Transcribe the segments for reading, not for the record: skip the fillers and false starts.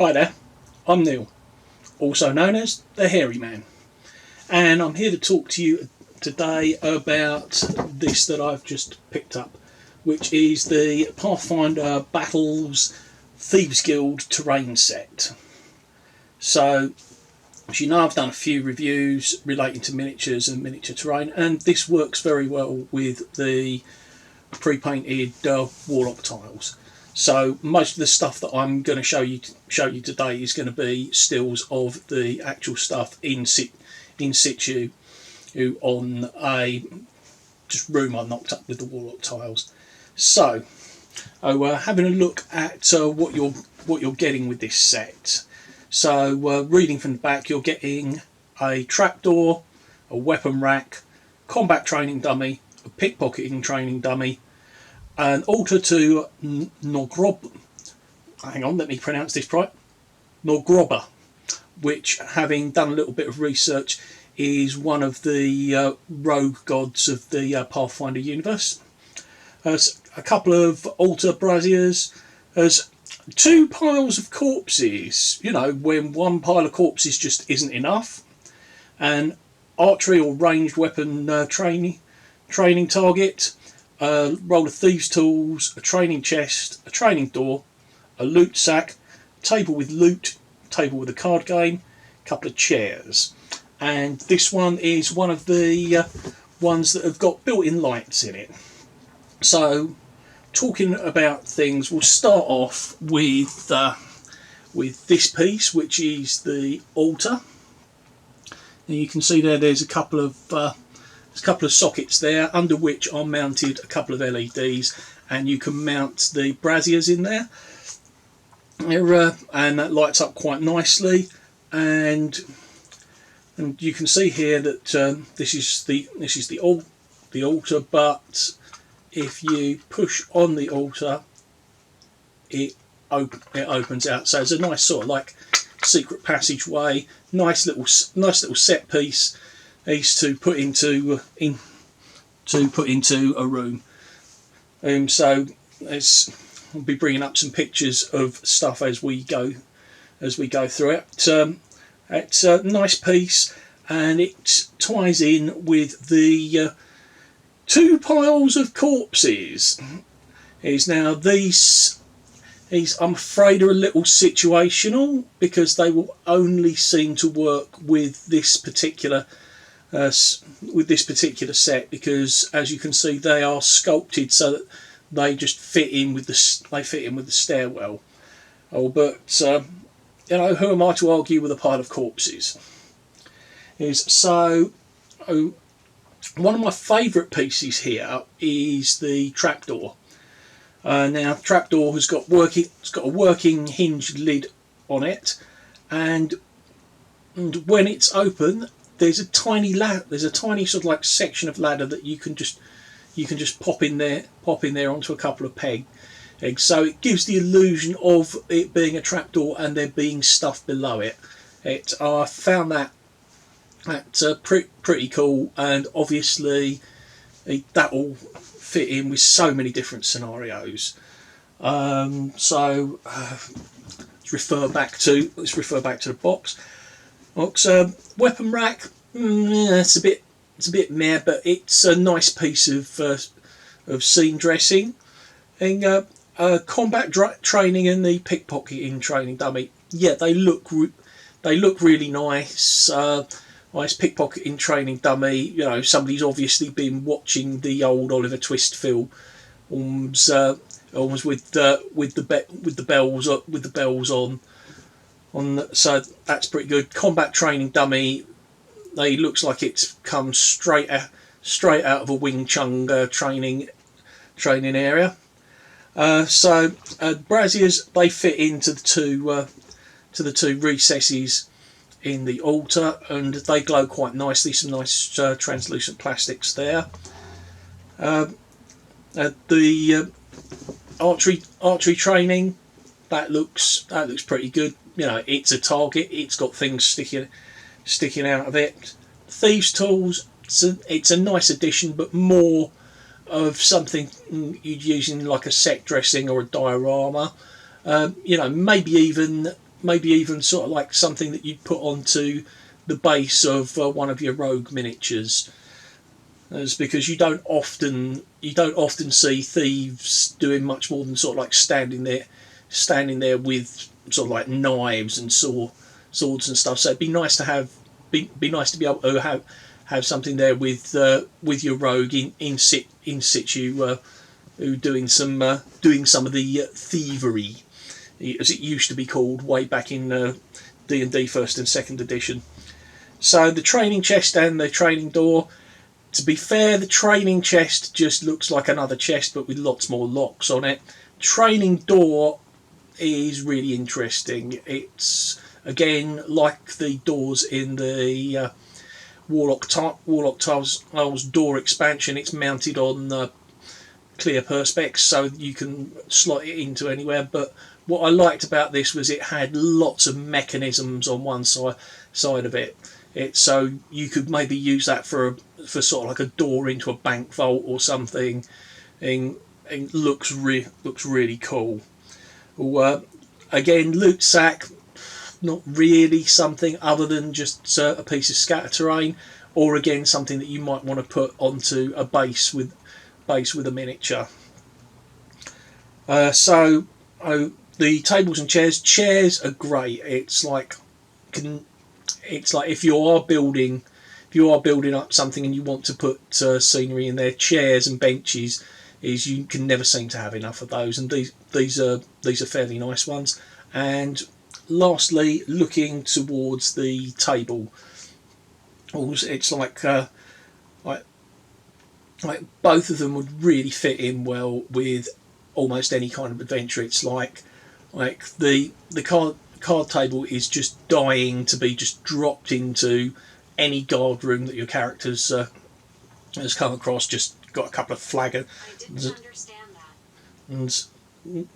Hi there, I'm Neil, also known as the Hairy Man, and I'm here to talk to you today about this that I've just picked up, which is the Pathfinder Battles Thieves Guild terrain set. So, as you know, I've done a few reviews relating to miniatures and miniature terrain, and this works very well with the pre-painted Warlock tiles. So most of the stuff that I'm going to show you today is going to be stills of the actual stuff in situ on a just room I knocked up with the Warlock tiles. So having a look at what you're getting with this set. So reading from the back, you're getting a trapdoor, a weapon rack, combat training dummy, a pickpocketing training dummy, an altar to Norgroba. Hang on, let me pronounce this right. Norgroba, which, having done a little bit of research, is one of the rogue gods of the Pathfinder universe. There's a couple of altar braziers. There's 2 piles of corpses. You know, when one pile of corpses just isn't enough. An archery or ranged weapon training target. A roll of thieves' tools, a training chest, a training door, a loot sack, a table with loot, a table with a card game, a couple of chairs. And this one is one of the ones that have got built-in lights in it. So, talking about things, we'll start off with this piece, which is the altar. And you can see there's a couple of sockets there, under which are mounted a couple of LEDs, and you can mount the braziers in there, and that lights up quite nicely. And you can see here that this is the altar, but if you push on the altar, it opens out. So it's a nice sort of like secret passageway, nice little set piece. Is to put into a room. So I'll be bringing up some pictures of stuff as we go through it. It's a nice piece, and it ties in with the 2 piles of corpses. These I'm afraid are a little situational, because they will only seem to work with this particular set, because as you can see they are sculpted so that they just fit in with the stairwell. But you know, who am I to argue with a pile of corpses? One of my favourite pieces here is the trapdoor. Now, trapdoor has got a working hinged lid on it, and when it's open, there's a tiny sort of like section of ladder that you can just pop in there onto a couple of pegs. So it gives the illusion of it being a trapdoor and there being stuff below it. I found that pretty cool, and obviously that will fit in with so many different scenarios. Let's refer back to the box. Weapon rack, it's a bit meh, but it's a nice piece of scene dressing. And combat training and the pickpocketing training dummy, yeah, they look really nice. Nice pickpocketing training dummy. You know, somebody's obviously been watching the old Oliver Twist films, almost with the bells on. So that's pretty good. Combat training dummy. They looks like it's come straight out of a Wing Chun training area. Braziers, they fit into the two recesses in the altar, and they glow quite nicely. Some nice translucent plastics there. The archery training, that looks pretty good. You know, it's a target. It's got things sticking out of it. Thieves' tools, it's a nice addition, but more of something you'd use in like a set dressing or a diorama. You know, maybe even maybe even sort of like something that you'd put onto the base of one of your rogue miniatures. As because you don't often see thieves doing much more than sort of like standing there with sort of like knives and swords and stuff. So it'd be nice to have be nice to be able to have something there with your rogue in situ, who doing some of the thievery, as it used to be called way back in D&D first and second edition. So the training chest and the training door. To be fair, the training chest just looks like another chest, but with lots more locks on it. Training door is really interesting. It's again like the doors in the Warlock Tiles door expansion. It's mounted on clear perspex, so you can slot it into anywhere. But what I liked about this was it had lots of mechanisms on one side of it. So you could maybe use that for sort of like a door into a bank vault or something, and looks really cool. Again, loot sack, not really something other than just a piece of scatter terrain, or again something that you might want to put onto a base with a miniature. The tables and chairs are great. It's like if you are building up something and you want to put scenery in there, chairs and benches you can never seem to have enough of those, and these are fairly nice ones. And lastly, looking towards the table, it's like both of them would really fit in well with almost any kind of adventure. It's like the card table is just dying to be just dropped into any guard room that your character's has come across. Just got a couple of flaggers. I didn't understand that. And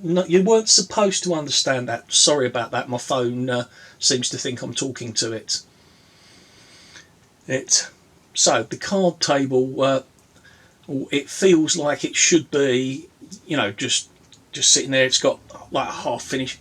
no, you weren't supposed to understand that. Sorry about that. My phone seems to think I'm talking to it. So the card table, it feels like it should be, just sitting there. It's got like a half finished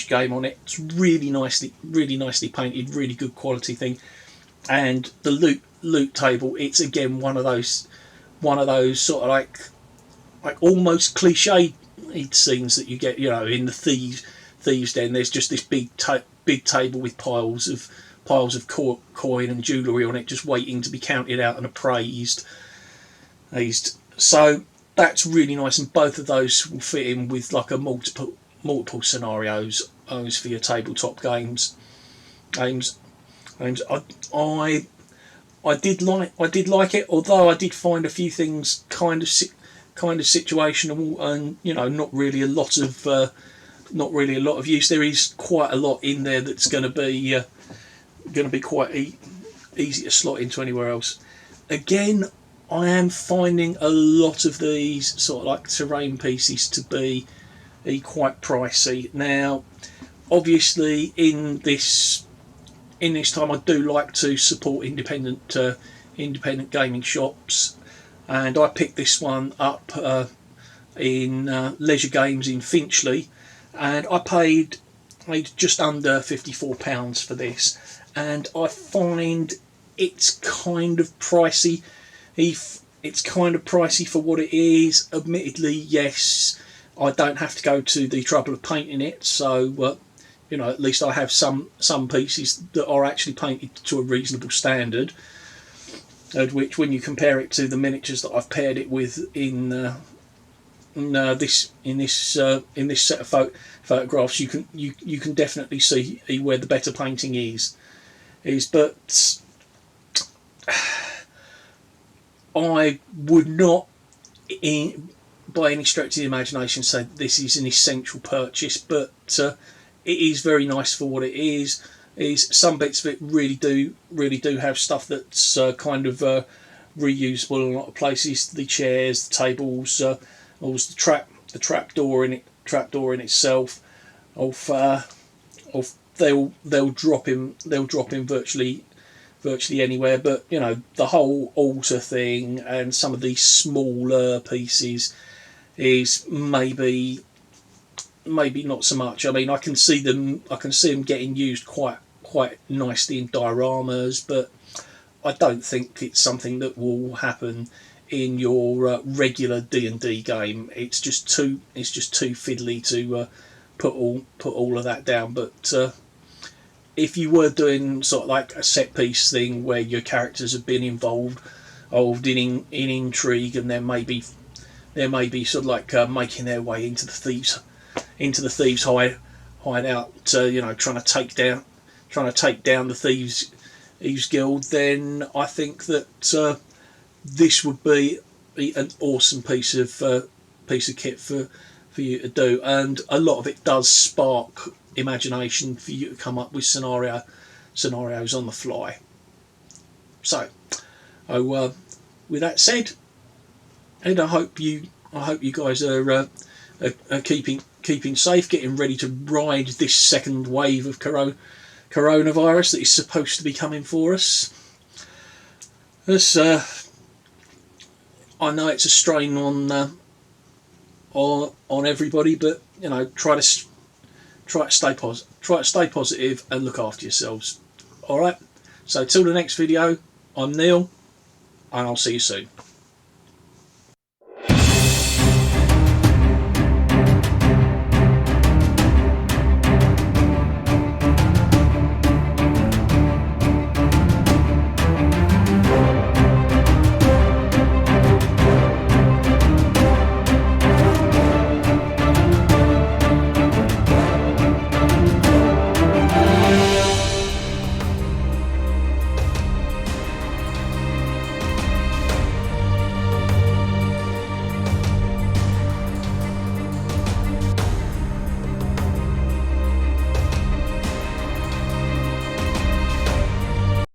game on it. It's really nicely painted, really good quality thing. And the loot table, it's again one of those sort of like almost cliche scenes that you get, in the thieves den. There's just this big table with piles of coin and jewellery on it, just waiting to be counted out and appraised. So that's really nice, and both of those will fit in with like a multiple scenarios for your tabletop games. I did like it, although I did find a few things kind of situational, and not really a lot of use. There is quite a lot in there that's going to be quite easy to slot into anywhere else. Again, I am finding a lot of these sort of like terrain pieces to be quite pricey. Now, obviously, in this time, I do like to support independent gaming shops, and I picked this one up in Leisure Games in Finchley, and I paid just under £54 for this, and I find it's kind of pricey. It's kind of pricey for what it is. Admittedly, yes, I don't have to go to the trouble of painting it, so at least I have some pieces that are actually painted to a reasonable standard, at which, when you compare it to the miniatures that I've paired it with in this set of photographs, you can definitely see where the better painting is. But I would not, by any stretch of the imagination, say this is an essential purchase, but it is very nice for what it is. Some bits of it really do have stuff that's kind of reusable in a lot of places. The chairs, the tables, also the trapdoor in itself. They'll drop in virtually anywhere. But the whole altar thing and some of these smaller pieces is maybe maybe not so much. I mean, I can see them getting used quite nicely in dioramas, but I don't think it's something that will happen in your regular D&D game. It's just too fiddly to put all of that down. But if you were doing sort of like a set piece thing where your characters have been involved in intrigue, and there may be sort of like making their way into the thieves hideout, trying to take down the Thieves Guild, then I think that this would be an awesome piece of kit for you to do, and a lot of it does spark imagination for you to come up with scenarios on the fly. So, with that said, and I hope you guys are keeping safe, getting ready to ride this second wave of coronavirus that is supposed to be coming for us. I know it's a strain on everybody, but try to stay positive and look after yourselves. All right. So till the next video, I'm Neil, and I'll see you soon.